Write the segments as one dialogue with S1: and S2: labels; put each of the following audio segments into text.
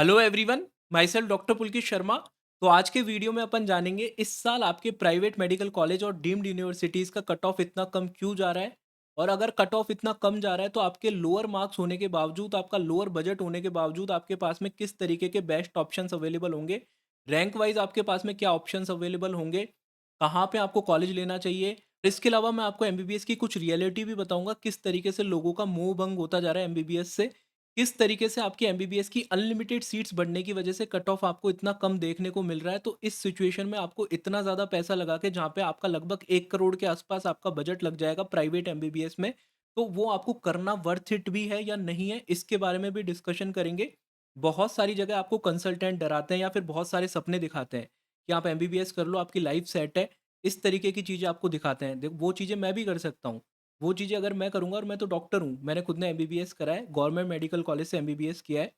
S1: Hello everyone, my self doctor Pulkit Sharma. तो आज के वीडियो में अपन जानेंगे इस साल आपके प्राइवेट मेडिकल कॉलेज और डीम्ड यूनिवर्सिटीज़ का कट ऑफ इतना कम क्यों जा रहा है। और अगर कट ऑफ इतना कम जा रहा है तो आपके लोअर मार्क्स होने के बावजूद, आपका लोअर बजट होने के बावजूद आपके पास में किस तरीके के बेस्ट ऑप्शंस अवेलेबल होंगे, रैंक वाइज आपके पास में क्या ऑप्शंस अवेलेबल होंगे, कहाँ पे आपको कॉलेज लेना चाहिए। इसके अलावा मैं आपको एमबीबीएस की कुछ रियलिटी भी बताऊंगा, किस तरीके से लोगों का मोह भंग होता जा रहा है एमबीबीएस से, किस तरीके से आपकी एमबीबीएस की अनलिमिटेड सीट्स बढ़ने की वजह से कट ऑफ आपको इतना कम देखने को मिल रहा है। तो इस सिचुएशन में आपको इतना ज़्यादा पैसा लगा के, जहाँ पे आपका लगभग 1 करोड़ के आसपास आपका बजट लग जाएगा प्राइवेट एमबीबीएस में, तो वो आपको करना वर्थ इट भी है या नहीं है, इसके बारे में भी डिस्कशन करेंगे। बहुत सारी जगह आपको कंसल्टेंट डराते हैं या फिर बहुत सारे सपने दिखाते हैं कि आप एमबीबीएस कर लो, आपकी लाइफ सेट है। इस तरीके की चीज़ें आपको दिखाते हैं। देखो, वो चीज़ें मैं भी कर सकता हूँ। वो चीज़ें अगर मैं करूँगा, और मैं तो डॉक्टर हूँ, मैंने खुद ने एमबीबीएस करा है, गवर्नमेंट मेडिकल कॉलेज से एमबीबीएस किया है।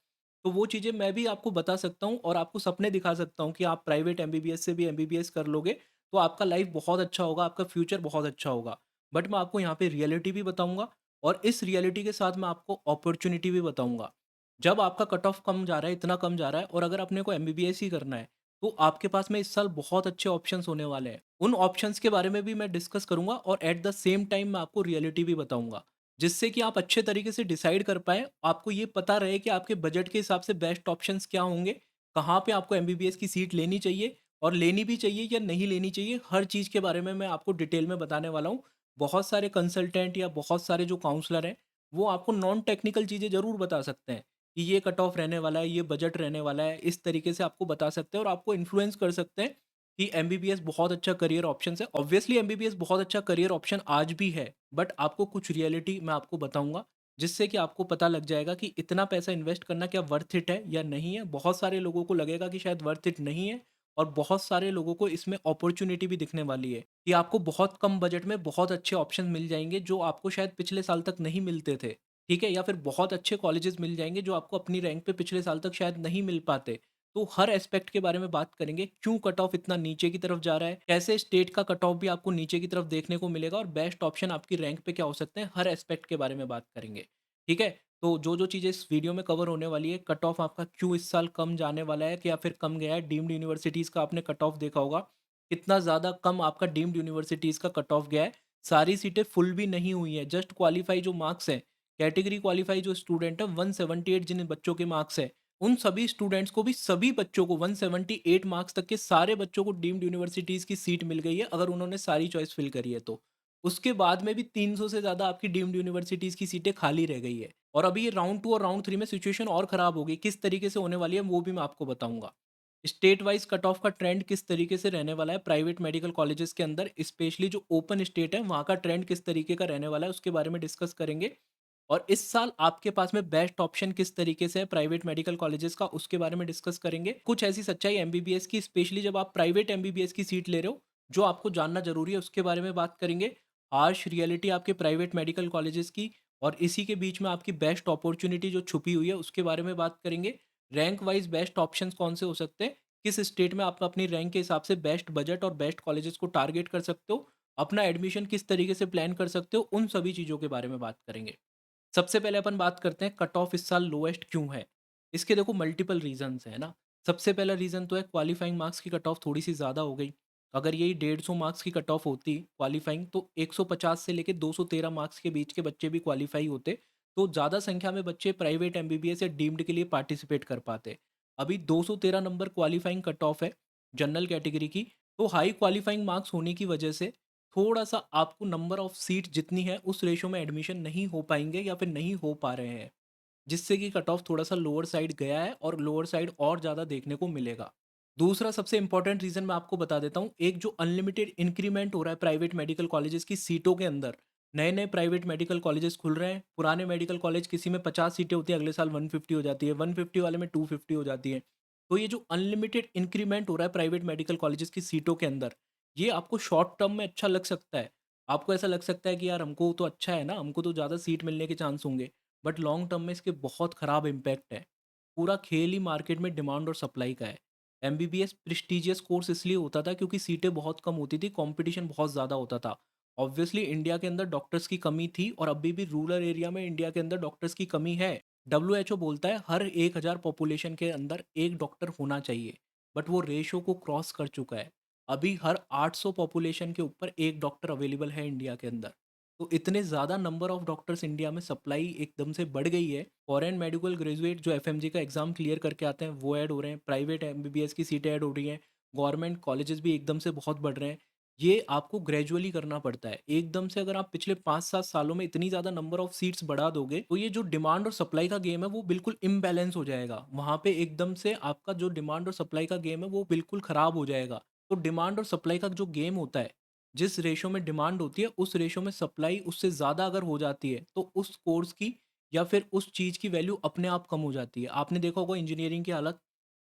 S1: तो वो चीज़ें मैं भी आपको बता सकता हूँ और आपको सपने दिखा सकता हूँ कि आप प्राइवेट एमबीबीएस से भी एमबीबीएस कर लोगे, तो आपका लाइफ बहुत अच्छा होगा, आपका फ्यूचर बहुत अच्छा होगा। बट मैं आपको यहाँ पे रियलिटी भी बताऊँगा, और इस रियलिटी के साथ मैं आपको अपॉर्च्युनिटी भी बताऊँगा। जब आपका कट ऑफ कम जा रहा है, इतना कम जा रहा है, और अगर अपने को एमबीबीएस ही करना है, तो आपके पास में इस साल बहुत अच्छे ऑप्शंस होने वाले हैं। उन ऑप्शंस के बारे में भी मैं डिस्कस करूँगा, और एट द सेम टाइम मैं आपको रियलिटी भी बताऊँगा, जिससे कि आप अच्छे तरीके से डिसाइड कर पाएँ। आपको ये पता रहे कि आपके बजट के हिसाब से बेस्ट ऑप्शंस क्या होंगे, कहाँ पे आपको एमबीबीएस की सीट लेनी चाहिए, और लेनी भी चाहिए या नहीं लेनी चाहिए, हर चीज़ के बारे में मैं आपको डिटेल में बताने वाला हूँ। बहुत सारे कंसल्टेंट या बहुत सारे जो काउंसलर हैं, वो आपको नॉन टेक्निकल चीज़ें ज़रूर बता सकते हैं कि ये कट ऑफ रहने वाला है, ये बजट रहने वाला है, इस तरीके से आपको बता सकते हैं और आपको इन्फ्लुएंस कर सकते हैं कि एमबीबीएस बहुत अच्छा करियर ऑप्शन है। ऑब्वियसली एमबीबीएस बहुत अच्छा करियर ऑप्शन आज भी है, बट आपको कुछ रियलिटी मैं आपको बताऊंगा, जिससे कि आपको पता लग जाएगा कि इतना पैसा इन्वेस्ट करना क्या वर्थ इट है या नहीं है। बहुत सारे लोगों को लगेगा कि शायद वर्थ इट नहीं है, और बहुत सारे लोगों को इसमें अपॉर्चुनिटी भी दिखने वाली है कि आपको बहुत कम बजट में बहुत अच्छे ऑप्शन मिल जाएंगे, जो आपको शायद पिछले साल तक नहीं मिलते थे। ठीक है, या फिर बहुत अच्छे कॉलेजेस मिल जाएंगे जो आपको अपनी रैंक पे पिछले साल तक शायद नहीं मिल पाते। तो हर एस्पेक्ट के बारे में बात करेंगे, क्यों कट ऑफ इतना नीचे की तरफ जा रहा है, कैसे स्टेट का कट ऑफ भी आपको नीचे की तरफ देखने को मिलेगा, और बेस्ट ऑप्शन आपकी रैंक पे क्या हो सकते हैं, हर एस्पेक्ट के बारे में बात करेंगे। ठीक है, तो जो जो चीज़ें इस वीडियो में कवर होने वाली है, कट ऑफ आपका क्यों इस साल कम जाने वाला है, या फिर कम गया है, डीम्ड यूनिवर्सिटीज़ का आपने कट ऑफ देखा होगा, कितना ज़्यादा कम आपका डीम्ड यूनिवर्सिटीज़ का कट ऑफ गया है। सारी सीटें फुल भी नहीं हुई हैं, जस्ट क्वालीफाई जो मार्क्स हैं, कैटेगरी क्वालीफाई जो स्टूडेंट है 178 जिन बच्चों के मार्क्स है, उन सभी स्टूडेंट्स को भी, सभी बच्चों को 178 मार्क्स तक के सारे बच्चों को डीम्ड यूनिवर्सिटीज़ की सीट मिल गई है, अगर उन्होंने सारी चॉइस फिल करी है तो। उसके बाद में भी 300 से ज़्यादा आपकी डीम्ड यूनिवर्सिटीज़ की सीटें खाली रह गई है, और अभी ये राउंड 2 और राउंड 3 में सिचुएशन और ख़राब होगी। किस तरीके से होने वाली है वो भी मैं आपको बताऊँगा। स्टेट वाइज़ कट ऑफ का ट्रेंड किस तरीके से रहने वाला है प्राइवेट मेडिकल कॉलेजेस के अंदर, स्पेशली जो ओपन स्टेट है, वहाँ का ट्रेंड किस तरीके का रहने वाला है, उसके बारे में डिस्कस करेंगे। और इस साल आपके पास में बेस्ट ऑप्शन किस तरीके से है प्राइवेट मेडिकल कॉलेजेस का, उसके बारे में डिस्कस करेंगे। कुछ ऐसी सच्चाई एमबीबीएस की, स्पेशली जब आप प्राइवेट एमबीबीएस की सीट ले रहे हो, जो आपको जानना जरूरी है, उसके बारे में बात करेंगे। हार्श रियलिटी आपके प्राइवेट मेडिकल कॉलेजेस की, और इसी के बीच में आपकी बेस्ट अपॉर्चुनिटी जो छुपी हुई है, उसके बारे में बात करेंगे। रैंक वाइज बेस्ट ऑप्शंस कौन से हो सकते हैं, किस स्टेट में आप अपनी रैंक के हिसाब से बेस्ट बजट और बेस्ट कॉलेजेस को टारगेट कर सकते हो, अपना एडमिशन किस तरीके से प्लान कर सकते हो, उन सभी चीज़ों के बारे में बात करेंगे। सबसे पहले अपन बात करते हैं कट ऑफ इस साल लोएस्ट क्यों है। इसके देखो मल्टीपल रीजंस है ना। सबसे पहला रीज़न तो है क्वालिफाइंग मार्क्स की कट ऑफ थोड़ी सी ज़्यादा हो गई। अगर यही 150 मार्क्स की कट ऑफ होती क्वालिफाइंग, तो 150 से लेके 213 मार्क्स के बीच के बच्चे भी क्वालिफाई होते, तो ज़्यादा संख्या में बच्चे प्राइवेट एमबीबीएस या डीम्ड के लिए पार्टिसिपेट कर पाते। अभी 213 नंबर क्वालिफाइंग कट ऑफ है जनरल कैटेगरी की। तो हाई क्वालिफाइंग मार्क्स होने की वजह से थोड़ा-सा आपको नंबर ऑफ सीट जितनी है उस रेशियो में एडमिशन नहीं हो पाएँगे, या फिर नहीं हो पा रहे हैं। जिससे कि कट ऑफ थोड़ा-सा लोअर साइड गया है, और लोअर साइड और ज़्यादा देखने को मिलेगा। दूसरा सबसे इम्पोर्टेंट रीज़न मैं आपको बता देता हूँ, एक जो अनलिमिटेड इंक्रीमेंट हो रहा है प्राइवेट मेडिकल कॉलेजेस की सीटों के अंदर। नए-नए प्राइवेट मेडिकल कॉलेजेस खुल रहे हैं, पुराने मेडिकल कॉलेज किसी में 50 सीटें होती हैं, अगले साल 150 हो जाती है, 150 वाले में 250 हो जाती है। तो ये जो अनलिमिटेड इंक्रीमेंट हो रहा है प्राइवेट मेडिकल कॉलेजेस की सीटों के अंदर, ये आपको शॉर्ट टर्म में अच्छा लग सकता है। आपको ऐसा लग सकता है कि यार हमको तो अच्छा है ना, हमको तो ज़्यादा सीट मिलने के चांस होंगे। बट लॉन्ग टर्म में इसके बहुत ख़राब इम्पैक्ट है। पूरा खेल ही मार्केट में डिमांड और सप्लाई का है। एमबीबीएस प्रेस्टिजियस कोर्स इसलिए होता था क्योंकि सीटें बहुत कम होती थी, कंपटीशन बहुत ज़्यादा होता था। ऑब्वियसली इंडिया के अंदर डॉक्टर्स की कमी थी, और अभी भी रूरल एरिया में इंडिया के अंदर डॉक्टर्स की कमी है। डब्ल्यूएचओ बोलता है हर 1000 पॉपुलेशन के अंदर एक डॉक्टर होना चाहिए, बट वो रेशो को क्रॉस कर चुका है। अभी हर 800 पॉपुलेशन के ऊपर एक डॉक्टर अवेलेबल है इंडिया के अंदर। तो इतने ज़्यादा नंबर ऑफ डॉक्टर्स इंडिया में, सप्लाई एकदम से बढ़ गई है। फॉरेन मेडिकल ग्रेजुएट जो एफएमजी का एग्जाम क्लियर करके आते हैं वो ऐड हो रहे हैं, प्राइवेट एमबीबीएस की सीटें ऐड हो रही हैं, गवर्नमेंट कॉलेजेस भी एकदम से बहुत बढ़ रहे हैं। ये आपको ग्रेजुअली करना पड़ता है। एकदम से अगर आप पिछले 5-7 सालों में इतनी ज़्यादा नंबर ऑफ सीट्स बढ़ा दोगे, तो ये जो डिमांड और सप्लाई का गेम है वो बिल्कुल इम्बैलेंस हो जाएगा। वहाँ पे एकदम से आपका जो डिमांड और सप्लाई का गेम है वो बिल्कुल ख़राब हो जाएगा। तो डिमांड और सप्लाई का जो गेम होता है, जिस रेशो में डिमांड होती है उस रेशो में सप्लाई उससे ज़्यादा अगर हो जाती है, तो उस कोर्स की या फिर उस चीज़ की वैल्यू अपने आप कम हो जाती है। आपने देखा होगा इंजीनियरिंग की हालत,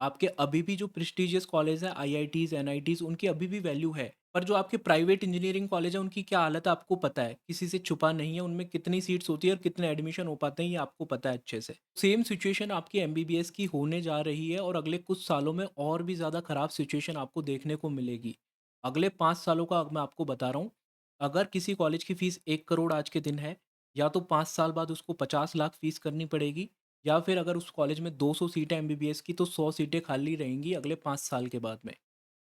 S1: आपके अभी भी जो प्रेस्टिजियस कॉलेज है, आईआईटीज़, एनआईटीज़, उनकी अभी भी वैल्यू है। पर जो आपके प्राइवेट इंजीनियरिंग कॉलेज है उनकी क्या हालत है आपको पता है, किसी से छुपा नहीं है, उनमें कितनी सीट्स होती है और कितने एडमिशन हो पाते हैं ये आपको पता है अच्छे से। सेम सिचुएशन आपकी एमबीबीएस की होने जा रही है और अगले कुछ सालों में और भी ज़्यादा खराब सिचुएशन आपको देखने को मिलेगी। अगले 5 सालों का मैं आपको बता रहा हूँ, अगर किसी कॉलेज की फीस 1 करोड़ आज के दिन है, या तो 5 साल बाद उसको 50 लाख फीस करनी पड़ेगी, या फिर अगर उस कॉलेज में 200 सीटें एमबीबीएस की तो 100 सीटें खाली रहेंगी अगले 5 साल के बाद में।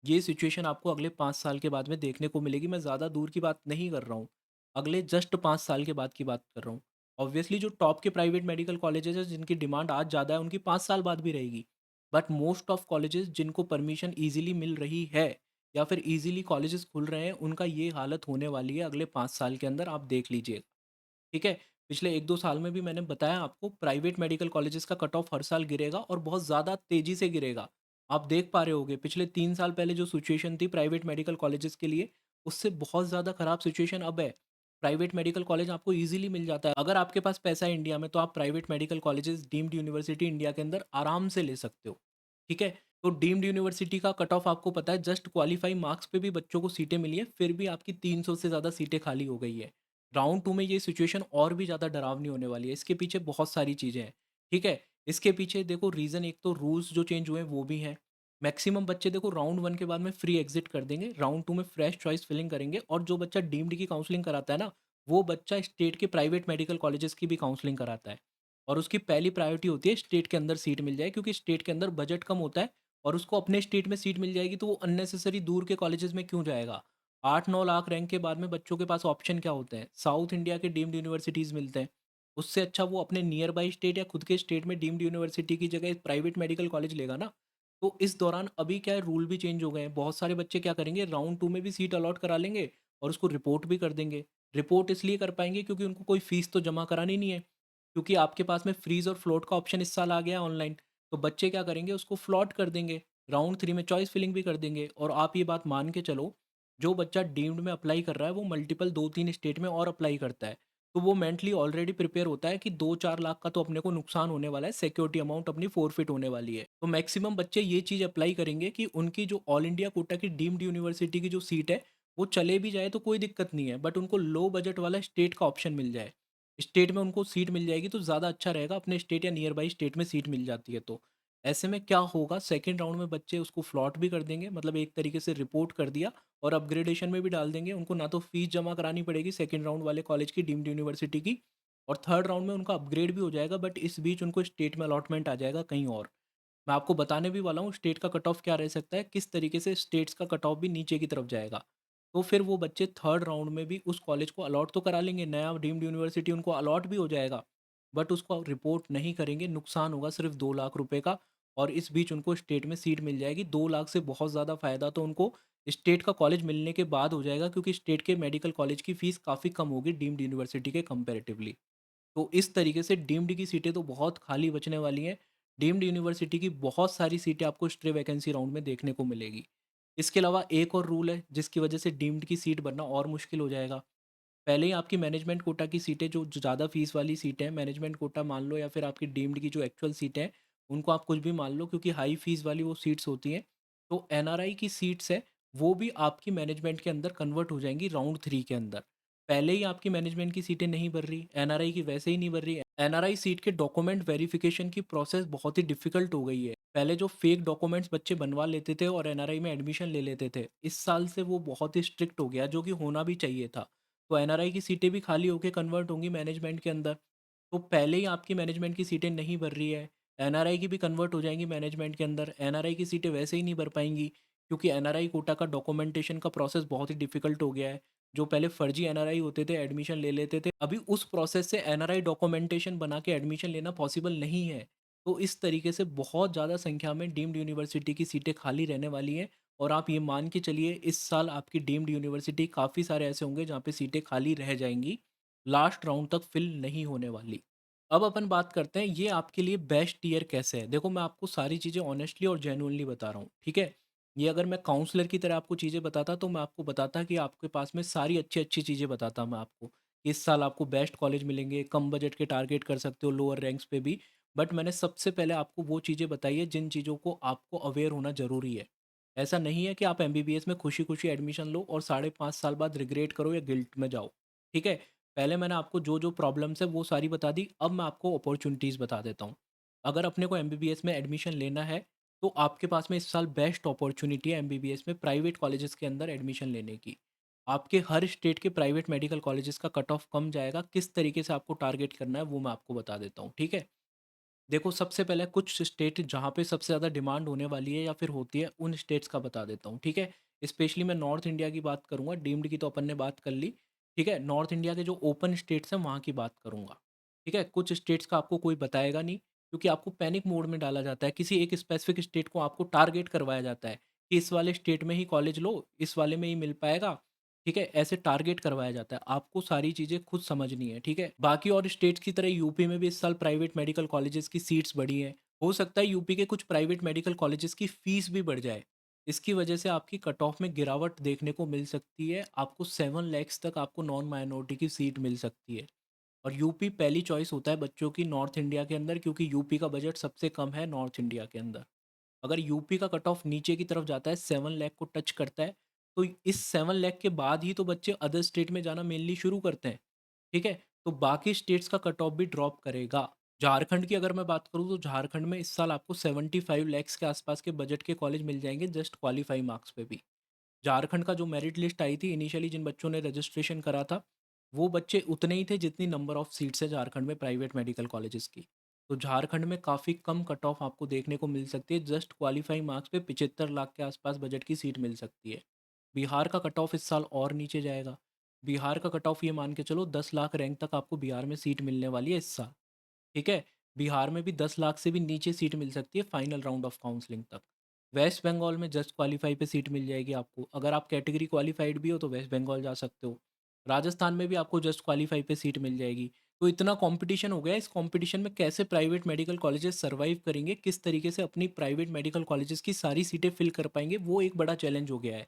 S1: ये सिचुएशन आपको अगले 5 साल के बाद में देखने को मिलेगी। मैं ज़्यादा दूर की बात नहीं कर रहा हूँ। अगले जस्ट 5 साल के बाद की बात कर रहा हूँ। ऑब्वियसली जो टॉप के प्राइवेट मेडिकल कॉलेजेस हैं जिनकी डिमांड आज ज़्यादा है उनकी 5 साल बाद भी रहेगी। बट मोस्ट ऑफ कॉलेजेस जिनको परमिशन ईज़िली मिल रही है या फिर ईज़िली कॉलेजेस खुल रहे हैं, उनका ये हालत होने वाली है अगले 5 साल के अंदर, आप देख लीजिएगा। ठीक है? पिछले 1-2 साल में भी मैंने बताया आपको, प्राइवेट मेडिकल कॉलेजेस का कट ऑफ हर साल गिरेगा और बहुत ज़्यादा तेज़ी से गिरेगा। आप देख पा रहे होंगे पिछले 3 साल पहले जो सिचुएशन थी प्राइवेट मेडिकल कॉलेजेस के लिए, उससे बहुत ज़्यादा खराब सिचुएशन अब है। प्राइवेट मेडिकल कॉलेज आपको ईज़िली मिल जाता है। अगर आपके पास पैसा है इंडिया में तो आप private medical colleges deemed university India के अंदर आराम से ले सकते हो। ठीक है? तो डीम्ड यूनिवर्सिटी का कट ऑफ आपको पता है, जस्ट क्वालीफाई मार्क्स पे भी बच्चों को सीटें मिली है, फिर भी आपकी 300 से ज़्यादा सीटें खाली हो गई है। राउंड 2 में ये सिचुएशन और भी ज़्यादा डरावनी होने वाली है। इसके पीछे बहुत सारी चीज़ें हैं, ठीक है? इसके पीछे देखो रीज़न, एक तो रूल्स जो चेंज हुए हैं वो भी हैं। मैक्सिमम बच्चे देखो राउंड 1 के बाद में फ्री एग्ज़िट कर देंगे, राउंड 2 में फ्रेश चॉइस फिलिंग करेंगे, और जो बच्चा डीम्ड की काउंसलिंग कराता है ना, वो बच्चा स्टेट के प्राइवेट मेडिकल कॉलेजेस की भी काउंसलिंग कराता है। और उसकी पहली प्रायोरिटी होती है स्टेट के अंदर सीट मिल जाए, क्योंकि स्टेट के अंदर बजट कम होता है और उसको अपने स्टेट में सीट मिल जाएगी तो वो अननेसेसरी दूर के कॉलेजेस में क्यों जाएगा? 8-9 लाख रैंक के बाद में बच्चों के पास ऑप्शन क्या होते हैं? साउथ इंडिया के डीम्ड यूनिवर्सिटीज़ मिलते हैं। उससे अच्छा वो अपने नियर बाय स्टेट या खुद के स्टेट में डीम्ड यूनिवर्सिटी की जगह एक प्राइवेट मेडिकल कॉलेज लेगा ना। तो इस दौरान अभी क्या है, रूल भी चेंज हो गए हैं। बहुत सारे बच्चे क्या करेंगे, राउंड 2 में भी सीट अलॉट करा लेंगे और उसको रिपोर्ट भी कर देंगे। रिपोर्ट इसलिए कर पाएँगे क्योंकि उनको कोई फीस तो जमा करानी नहीं है। क्योंकि आपके पास में फ्रीज़ और फ्लोट का ऑप्शन इस साल आ गया है ऑनलाइन। तो बच्चे क्या करेंगे, उसको फ्लॉट कर देंगे। राउंड 3 में चॉइस फिलिंग भी कर देंगे, और आप ये बात मान के चलो, जो बच्चा डीम्ड में अप्लाई कर रहा है वो मल्टीपल 2-3 स्टेट में और अप्लाई करता है। तो वो मेंटली ऑलरेडी प्रिपेयर होता है कि 2-4 लाख का तो अपने को नुकसान होने वाला है, सिक्योरिटी अमाउंट अपनी फ़ॉरफिट होने वाली है। तो मैक्सिमम बच्चे ये चीज़ अप्लाई करेंगे कि उनकी जो ऑल इंडिया कोटा की डीम्ड यूनिवर्सिटी की जो सीट है, वो चले भी जाए तो कोई दिक्कत नहीं है, बट उनको लो बजट वाला स्टेट का ऑप्शन मिल जाए। स्टेट में उनको सीट मिल जाएगी तो ज़्यादा अच्छा रहेगा, अपने स्टेट या नियर बाई स्टेट में सीट मिल जाती है तो। ऐसे में क्या होगा, सेकंड राउंड में बच्चे उसको फ्लॉट भी कर देंगे, मतलब एक तरीके से रिपोर्ट कर दिया और अपग्रेडेशन में भी डाल देंगे। उनको ना तो फीस जमा करानी पड़ेगी सेकंड राउंड वाले कॉलेज की डीम्ड यूनिवर्सिटी की, और थर्ड राउंड में उनका अपग्रेड भी हो जाएगा, बट इस बीच उनको स्टेट में अलॉटमेंट आ जाएगा कहीं और। मैं आपको बताने भी वाला हूँ स्टेट का कट ऑफ क्या रह सकता है, किस तरीके से स्टेट्स का कट ऑफ भी नीचे की तरफ जाएगा। तो फिर वो बच्चे थर्ड राउंड में भी उस कॉलेज को अलॉट तो करा लेंगे, नया डीम्ड यूनिवर्सिटी उनको अलॉट भी हो जाएगा, बट उसको रिपोर्ट नहीं करेंगे, नुकसान होगा सिर्फ 2 लाख रुपए का, और इस बीच उनको स्टेट में सीट मिल जाएगी। 2 लाख से बहुत ज़्यादा फ़ायदा तो उनको स्टेट का कॉलेज मिलने के बाद हो जाएगा, क्योंकि स्टेट के मेडिकल कॉलेज की फ़ीस काफ़ी कम होगी डीम्ड यूनिवर्सिटी के कंपैरेटिवली। तो इस तरीके से डीम्ड की सीटें तो बहुत खाली बचने वाली हैं। डीम्ड यूनिवर्सिटी की बहुत सारी सीटें आपको स्ट्रे वैकेंसी राउंड में देखने को मिलेगी। इसके अलावा एक और रूल है जिसकी वजह से डीम्ड की सीट बनना और मुश्किल हो जाएगा। पहले ही आपकी मैनेजमेंट कोटा की सीटें, जो ज़्यादा फीस वाली सीटें हैं, मैनेजमेंट कोटा मान लो या फिर आपकी डीम्ड की जो एक्चुअल सीटें हैं, उनको आप कुछ भी मान लो, क्योंकि हाई फीस वाली वो सीट्स होती हैं। तो एनआरआई की सीट्स है, वो भी आपकी मैनेजमेंट के अंदर कन्वर्ट हो जाएँगी राउंड 3 के अंदर। पहले ही आपकी मैनेजमेंट की सीटें नहीं भर रही, एनआरआई की वैसे ही नहीं भर रही। एनआरआई सीट के डॉक्यूमेंट वेरिफिकेशन की प्रोसेस बहुत ही डिफ़िकल्ट हो गई है। पहले जो फेक डॉक्यूमेंट्स बच्चे बनवा लेते थे और एनआरआई में एडमिशन ले लेते थे, इस साल से वो बहुत ही स्ट्रिक्ट हो गया, जो कि होना भी चाहिए था। तो एनआरआई की सीटें भी खाली होके कन्वर्ट होंगी मैनेजमेंट के अंदर। तो पहले ही आपकी मैनेजमेंट की सीटें नहीं भर रही है, एनआरआई की भी कन्वर्ट हो जाएँगी मैनेजमेंट के अंदर, एनआरआई की सीटें वैसे ही नहीं भर पाएँगी, क्योंकि एनआरआई कोटा का डॉक्यूमेंटेशन का प्रोसेस बहुत ही डिफ़िकल्ट हो गया है। जो पहले फर्जी एनआरआई होते थे, एडमिशन ले लेते थे, अभी उस प्रोसेस से एनआरआई डॉक्यूमेंटेशन बना के एडमिशन लेना पॉसिबल नहीं है। तो इस तरीके से बहुत ज़्यादा संख्या में डीम्ड यूनिवर्सिटी की सीटें खाली रहने वाली हैं, और आप ये मान के चलिए इस साल आपकी डीम्ड यूनिवर्सिटी काफ़ी सारे ऐसे होंगे जहाँ पे सीटें खाली रह जाएँगी, लास्ट राउंड तक फिल नहीं होने वाली। अब अपन बात करते हैं ये आपके लिए बेस्ट ईयर कैसे है। देखो मैं आपको सारी चीज़ें ऑनेस्टली और जेन्युइनली बता रहा हूँ, ठीक है? ये अगर मैं काउंसलर की तरह आपको चीज़ें बताता तो मैं आपको बताता कि आपके पास में सारी अच्छी-अच्छी चीज़ें बताता मैं आपको। इस साल आपको बेस्ट कॉलेज मिलेंगे, कम बजट के टारगेट कर सकते हो लोअर रैंक्स पे भी। बट मैंने सबसे पहले आपको वो चीज़ें बताई है जिन चीज़ों को आपको अवेयर होना ज़रूरी है। ऐसा नहीं है कि आप एमबीबीएस में खुशी-खुशी एडमिशन लो और साढ़े 5 साल बाद रिग्रेट करो या गिल्ट में जाओ, ठीक है? पहले मैंने आपको जो-जो प्रॉब्लम्स है वो सारी बता दी, अब मैं आपको अपॉर्च्युनिटीज़ बता देता हूँ। अगर अपने को एमबीबीएस में एडमिशन लेना है, तो आपके पास में इस साल बेस्ट अपॉर्च्युनिटी है एमबीबीएस में प्राइवेट कॉलेजेस के अंदर एडमिशन लेने की। आपके हर स्टेट के प्राइवेट मेडिकल कॉलेजेस का कट ऑफ कम जाएगा, किस तरीके से आपको टारगेट करना है वो मैं आपको बता देता हूँ, ठीक है? देखो सबसे पहले कुछ स्टेट जहाँ पे सबसे ज़्यादा डिमांड होने वाली है या फिर होती है, उन स्टेट्स का बता देता हूँ, ठीक है? स्पेशली मैं नॉर्थ इंडिया की बात करूँगा, डीम्ड की तो अपन ने बात कर ली, ठीक है? नॉर्थ इंडिया के जो ओपन स्टेट्स हैं वहाँ की बात करूँगा, ठीक है? कुछ स्टेट्स का आपको कोई बताएगा नहीं, क्योंकि आपको पैनिक मोड में डाला जाता है, किसी एक स्पेसिफिक स्टेट को आपको टारगेट करवाया जाता है कि इस वाले स्टेट में ही कॉलेज लो, इस वाले में ही मिल पाएगा, ठीक है? ऐसे टारगेट करवाया जाता है, आपको सारी चीज़ें खुद समझनी है, ठीक है? बाकी और स्टेट्स की तरह यूपी में भी इस साल प्राइवेट मेडिकल कॉलेजेस की सीट्स बढ़ी हैं। हो सकता है यूपी के कुछ प्राइवेट मेडिकल कॉलेजेस की फीस भी बढ़ जाए। इसकी वजह से आपकी कट ऑफ में गिरावट देखने को मिल सकती है, आपको 7 लैक्स तक आपको नॉन माइनॉरिटी की सीट मिल सकती है। और यूपी पहली चॉइस होता है बच्चों की नॉर्थ इंडिया के अंदर, क्योंकि यूपी का बजट सबसे कम है नॉर्थ इंडिया के अंदर। अगर यूपी का कट ऑफ नीचे की तरफ जाता है, 7 लाख को टच करता है, तो इस 7 लाख के बाद ही तो बच्चे अदर स्टेट में जाना मेनली शुरू करते हैं, ठीक है? तो बाकी स्टेट्स का कट ऑफ भी ड्रॉप करेगा। झारखंड की अगर मैं बात करूँ तो झारखंड में इस साल आपको 75 लैक्स के आसपास के बजट के कॉलेज मिल जाएँगे जस्ट क्वालीफाई मार्क्स पे भी। झारखंड का जो मेरिट लिस्ट आई थी इनिशियली जिन बच्चों ने रजिस्ट्रेशन करा था, वो बच्चे उतने ही थे जितनी नंबर ऑफ सीट्स है झारखंड में प्राइवेट मेडिकल कॉलेजेस की। तो झारखंड में काफ़ी कम कट ऑफ आपको देखने को मिल सकती है, जस्ट क्वालीफाइंग मार्क्स पे 75 लाख के आसपास बजट की सीट मिल सकती है। बिहार का कट ऑफ इस साल और नीचे जाएगा। बिहार का कट ऑफ ये मान के चलो 10 लाख रैंक तक आपको बिहार में सीट मिलने वाली है इस साल। ठीक है? बिहार में भी 10 लाख से भी नीचे सीट मिल सकती है फाइनल राउंड ऑफ काउंसलिंग तक। वेस्ट बंगाल में जस्ट क्वालीफाई पे सीट मिल जाएगी आपको। अगर आप कैटेगरी क्वालिफाइड भी हो तो वेस्ट बंगाल जा सकते हो। राजस्थान में भी आपको जस्ट क्वालीफाई पे सीट मिल जाएगी। तो इतना कॉम्पिटिशन हो गया है, इस कॉम्पिटिशन में कैसे प्राइवेट मेडिकल कॉलेजेस सर्वाइव करेंगे, किस तरीके से अपनी प्राइवेट मेडिकल कॉलेजेस की सारी सीटें फिल कर पाएँगे, वो एक बड़ा चैलेंज हो गया है।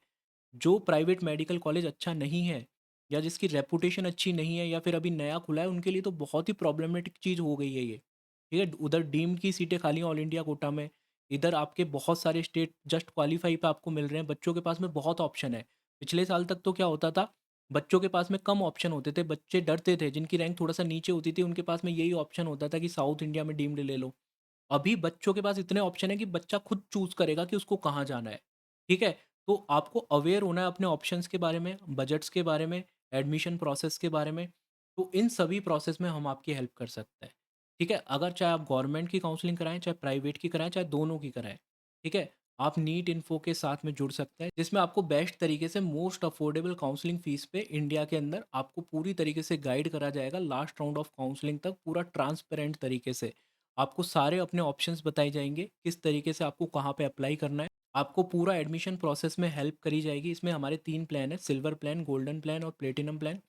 S1: जो प्राइवेट मेडिकल कॉलेज अच्छा नहीं है या जिसकी रेपुटेशन अच्छी नहीं है या फिर अभी नया खुला है, उनके लिए तो बहुत ही प्रॉब्लमेटिक चीज़ हो गई है ये। ठीक है? उधर डीम्ड की सीटें खाली हैं ऑल इंडिया कोटा में, इधर आपके बहुत सारे स्टेट जस्ट क्वालीफाई पे आपको मिल रहे हैं, बच्चों के पास में बहुत ऑप्शन है। पिछले साल तक तो क्या होता था, बच्चों के पास में कम ऑप्शन होते थे, बच्चे डरते थे, जिनकी रैंक थोड़ा-सा नीचे होती थी, उनके पास में यही ऑप्शन होता था कि साउथ इंडिया में डीम्ड ले लो। अभी बच्चों के पास इतने ऑप्शन है कि बच्चा खुद चूज़ करेगा कि उसको कहाँ जाना है, ठीक है? तो आपको अवेयर होना है अपने ऑप्शंस के बारे में, बजट्स के बारे में, एडमिशन प्रोसेस के बारे में, तो इन सभी प्रोसेस में हम आपकी हेल्प कर सकते हैं, ठीक है? अगर चाहे आप गवर्नमेंट की काउंसलिंग कराएँ, चाहे प्राइवेट की कराएँ, चाहे दोनों की कराएँ, ठीक है? आप नीट इन्फो के साथ में जुड़ सकते हैं, जिसमें आपको बेस्ट तरीके से मोस्ट अफोर्डेबल काउंसलिंग फीस पे इंडिया के अंदर आपको पूरी तरीके से गाइड करा जाएगा लास्ट राउंड ऑफ काउंसलिंग तक पूरा ट्रांसपेरेंट तरीके से। आपको सारे अपने ऑप्शंस बताए जाएँगे, किस तरीके से आपको कहाँ पे अप्लाई करना है। आपको पूरा एडमिशन प्रोसेस में हेल्प करी जाएगी। इसमें हमारे 3 प्लान हैं, सिल्वर प्लान, गोल्डन प्लान और प्लैटिनम प्लान।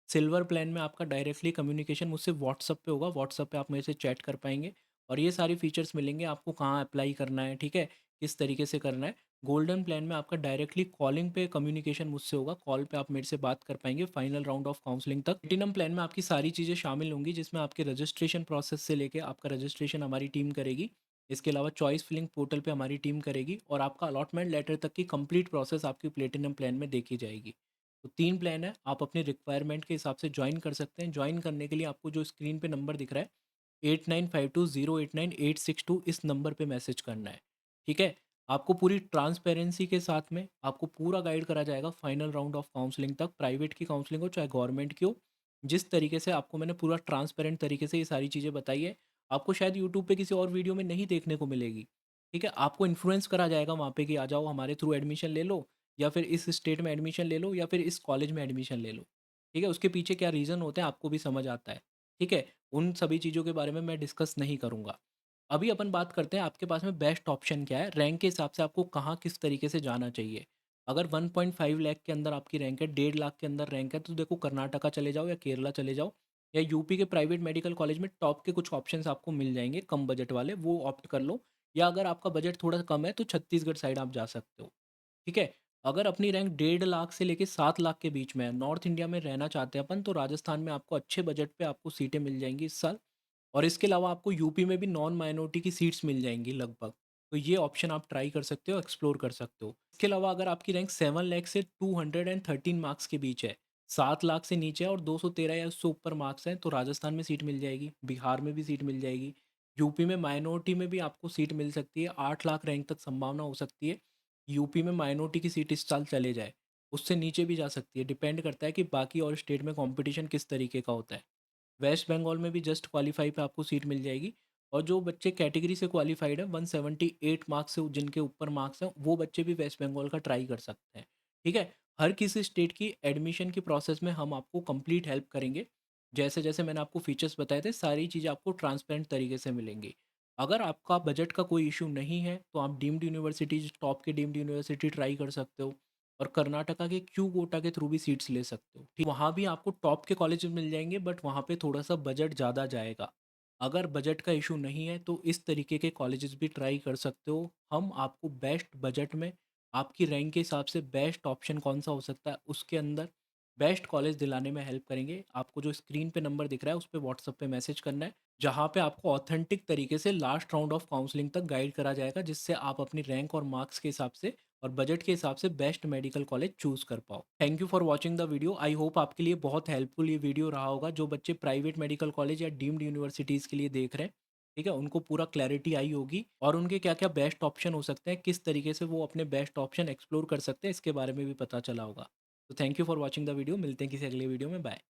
S1: सिल्वर प्लान में आपका डायरेक्टली कम्युनिकेशन मुझसे व्हाट्सएप पे होगा, व्हाट्सएप पे आप मेरे से चैट कर पाएँगे और ये सारी फीचर्स मिलेंगे आपको कहाँ अप्लाई करना है, ठीक है? किस तरीके से करना है। गोल्डन प्लान में आपका डायरेक्टली कॉलिंग पे कम्युनिकेशन मुझसे होगा, कॉल पे आप मेरे से बात कर पाएँगे फाइनल राउंड ऑफ काउंसलिंग तक। प्लैटिनम प्लान में आपकी सारी चीज़ें शामिल होंगी, जिसमें आपके रजिस्ट्रेशन प्रोसेस से लेके आपका रजिस्ट्रेशन हमारी टीम करेगी। इसके अलावा चॉइस फिलिंग पोर्टल पे हमारी टीम करेगी और आपका अलॉटमेंट लेटर तक की कंप्लीट प्रोसेस आपकी प्लैटिनम प्लान में देखी जाएगी। तो 3 प्लान है, आप अपनी रिक्वायरमेंट के हिसाब से जॉइन कर सकते हैं। जॉइन करने के लिए आपको जो स्क्रीन पे नंबर दिख रहा है 8952089862, इस नंबर पे मैसेज करना है, ठीक है? आपको पूरी ट्रांसपेरेंसी के साथ में आपको पूरा गाइड करा जाएगा फाइनल राउंड ऑफ काउंसलिंग तक, प्राइवेट की काउंसलिंग हो चाहे गवर्नमेंट की हो। जिस तरीके से आपको मैंने पूरा ट्रांसपेरेंट तरीके से ये सारी चीज़ें बताई है, आपको शायद यूट्यूब पे किसी और वीडियो में नहीं देखने को मिलेगी। ठीक है? आपको इन्फ्लुएंस करा जाएगा वहाँ पे कि आ जाओ हमारे थ्रू एडमिशन ले लो, या फिर इस स्टेट में एडमिशन ले लो, या फिर इस कॉलेज में एडमिशन ले लो। ठीक है? उसके पीछे क्या रीज़न होते हैं आपको भी समझ आता है। ठीक है? उन सभी चीज़ों के बारे में मैं डिस्कस नहीं करूँगा। अभी अपन बात करते हैं आपके पास में बेस्ट ऑप्शन क्या है, रैंक के हिसाब से आपको कहाँ किस तरीके से जाना चाहिए। अगर 1.5 लाख के अंदर आपकी रैंक है, 1.5 लाख के अंदर रैंक है, तो देखो कर्नाटका चले जाओ या केरला चले जाओ, या यूपी के प्राइवेट मेडिकल कॉलेज में टॉप के कुछ ऑप्शंस आपको मिल जाएँगे कम बजट वाले, वो ऑप्ट कर लो। या अगर आपका बजट थोड़ा कम है तो छत्तीसगढ़ साइड आप जा सकते हो। ठीक है? अगर अपनी रैंक 1.5 लाख से लेके 7 लाख के बीच में है, नॉर्थ इंडिया में रहना चाहते हैं अपन, तो राजस्थान में आपको अच्छे बजट पे आपको सीटें मिल जाएँगी इस साल। और इसके अलावा आपको यूपी में भी नॉन माइनॉरिटी की सीट्स मिल जाएँगी लगभग। तो ये ऑप्शन आप ट्राई कर सकते हो, एक्सप्लोर कर सकते हो। इसके अलावा अगर आपकी रैंक 7 लाख से 213 मार्क्स के बीच है, 7 लाख से नीचे है और 213 या उससे ऊपर मार्क्स हैं, तो राजस्थान में सीट मिल जाएगी, बिहार में भी सीट मिल जाएगी। यूपी में माइनॉरिटी में भी आपको सीट मिल सकती है, 8 लाख रैंक तक संभावना हो सकती है। यूपी में माइनॉरिटी की सीट इस साल चले जाए, उससे नीचे भी जा सकती है, डिपेंड करता है कि बाकी और स्टेट में कॉम्पिटिशन किस तरीके का होता है। वेस्ट बंगाल में भी जस्ट क्वालीफाई पे आपको सीट मिल जाएगी। और जो बच्चे कैटेगरी से क्वालिफाइड है 178 मार्क्स से जिनके ऊपर मार्क्स हैं, वो बच्चे भी वेस्ट बंगाल का ट्राई कर सकते हैं। ठीक है? हर किसी स्टेट की एडमिशन की प्रोसेस में हम आपको कंप्लीट हेल्प करेंगे। जैसे जैसे मैंने आपको फीचर्स बताए थे, सारी चीज़ें आपको ट्रांसपेरेंट तरीके से मिलेंगी। अगर आपका बजट का कोई इशू नहीं है तो आप डीम्ड यूनिवर्सिटीज, टॉप के डीम्ड यूनिवर्सिटी ट्राई कर सकते हो। और कर्नाटका के क्यू कोटा के थ्रू भी सीट्स ले सकते हो। ठीक, वहाँ भी आपको टॉप के कॉलेज मिल जाएँगे, बट वहाँ पे थोड़ा-सा बजट ज़्यादा जाएगा। अगर बजट का इश्यू नहीं है तो इस तरीके के कॉलेजेस भी ट्राई कर सकते हो। हम आपको बेस्ट बजट में, आपकी रैंक के हिसाब से बेस्ट ऑप्शन कौन-सा हो सकता है, उसके अंदर बेस्ट कॉलेज दिलाने में हेल्प करेंगे। आपको जो स्क्रीन पे नंबर दिख रहा है, उस पे व्हाट्सएप पे मैसेज करना है, जहाँ पे आपको ऑथेंटिक तरीके से लास्ट राउंड ऑफ काउंसलिंग तक गाइड करा जाएगा, जिससे आप अपनी रैंक और मार्क्स के हिसाब से और बजट के हिसाब से बेस्ट मेडिकल कॉलेज चूज़ कर पाओ। Thank you for watching the video. I hope आपके लिए बहुत हेल्पफुल ये वीडियो रहा होगा। जो बच्चे प्राइवेट मेडिकल कॉलेज या डीम्ड यूनिवर्सिटीज़ के लिए देख रहे हैं, ठीक है, उनको पूरा क्लैरिटी आई होगी और उनके क्या-क्या बेस्ट ऑप्शन हो सकते हैं, किस तरीके से वो अपने बेस्ट ऑप्शन एक्सप्लोर कर सकते हैं, इसके बारे में भी पता चला होगा। तो thank you for watching the video. मिलते हैं किसी अगले वीडियो में। बाय।